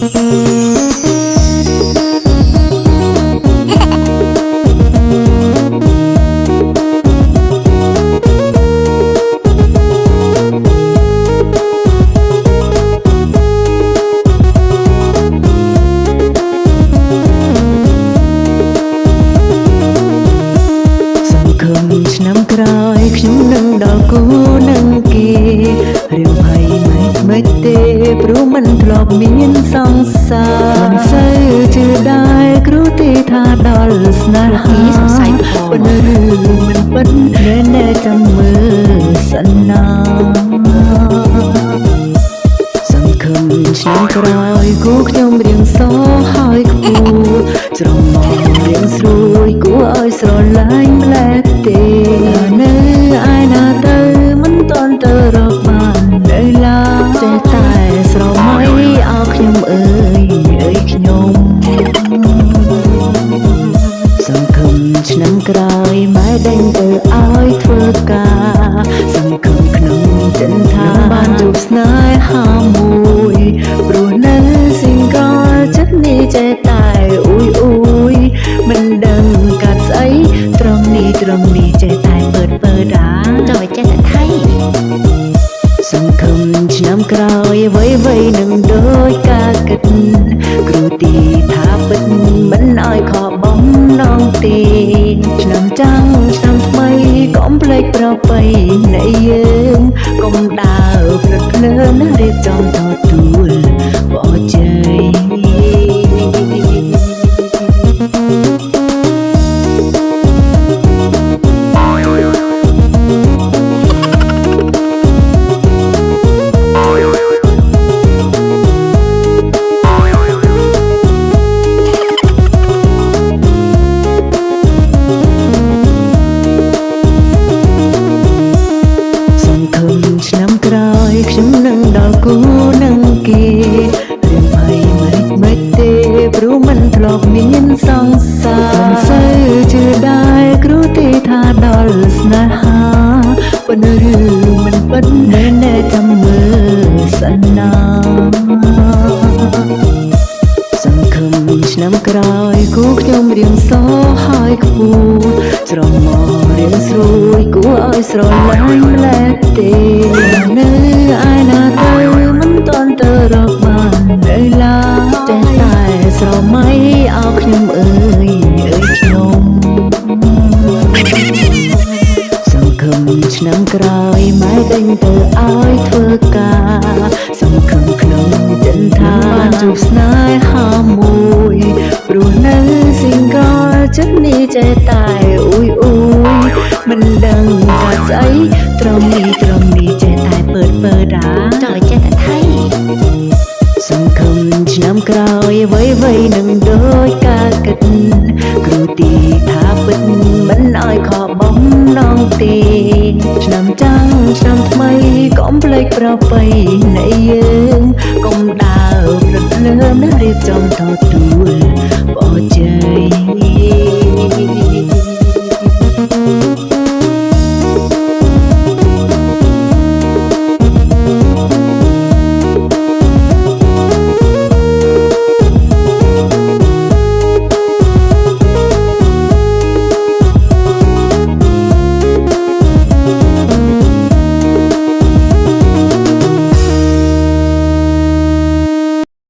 ឆ្នាំក្រោយខ្ញុំនឹងដល់គូនឹងគេរឿងភ័យមិនទេព្រោះមិនធ្លាប់មានសង្សារមិនសូវជឿដែរគ្រូទេថាដល់ស្នេហាសង្ស័យប៉ុន្តែរឿងមិនពិតណែចាំមើលសិនណាសង្ឃឹមឆ្នាំក្រោយគូខ្ញុំរៀងសហើយខ្ពស់ច្រមុះរៀងស្រួយគួរឲ្យស្រឡាញ់ម្លេះទេនៅឯណាទៅមិនតន់ទៅរកបាននៅឡើយចេះតែស្រមៃអោខ្ញុំអើយខ្ញុំសង្ឃឹមឆ្នាំក្រោយម៉ែដេញទៅឲ្យធ្វើការសង្ឃឹមក្នុងចិនថាបានជួបស្នេហាមួយព្រោះនៅស៊ីងកលចិត្តនេះចេះតែអ៊ុយមិនដឹងកាត់ស្អីត្រង់នេះចេះតែពើដាចូលចេះតែថៃសង្ឃឹមឆ្នាំក្រោយអ្វីនឹងដូចការគិតគ្រូទីថាពិតមិនឲ្យខកបំណងទេឆ្នាំចាំងឆ្នាំថ្មីកុំភ្លេចប្រពៃណីយើងកុំដើរព្រឹកភ្លើនរៀបចំទទួលបោជ័យឆ្នាំក្រោយខ្ញុំនឹងដល់គូនឹងគេរឿងភ័យមិនទេព្រោះមិនធ្លាប់មានសង្សារមិនសូវជឿដែរគ្រូទេថាដល់ស្នេហាប៉ុន្តែរឿងមិនពិតណែចាំមើលសិនណាសង្ឃឹមឆ្នាំក្រោយគូខ្ញុំរៀងសហើយខ្ពស់ច្រមុះរៀងស្រួយគួរឲ្យស្រឡាញ់ម្លេះទេនៅឯណាទៅមិនតន់ទៅរកបាននៅឡើយចេះតែស្រមៃអោខ្ញុំអើយខ្ញុំសង្ឃឹមឆ្នាំក្រោយម៉ែដេញទៅឲ្យធ្វើការសង្ឃឹមក្នុងចិនថាបានជួបស្នេហាមួយព្រោះនៅស៊ីងកលចិត្តនេះចេះតែអ៊ុយមិនដឹងថាស្អីត្រង់នេះចេះតែពើដាចូលចេះតែថៃសង្ឃឹមឆ្នាំក្រោយអ្វីនឹងដូចការគិតគ្រូទីថាពិតមិនឲ្យខកបំណងទេឆ្នាំចាំងឆ្នាំថ្មីកុំភ្លេចប្រពៃណីយើងកុំដើរព្រឹកភ្លើនរៀបចំទទួល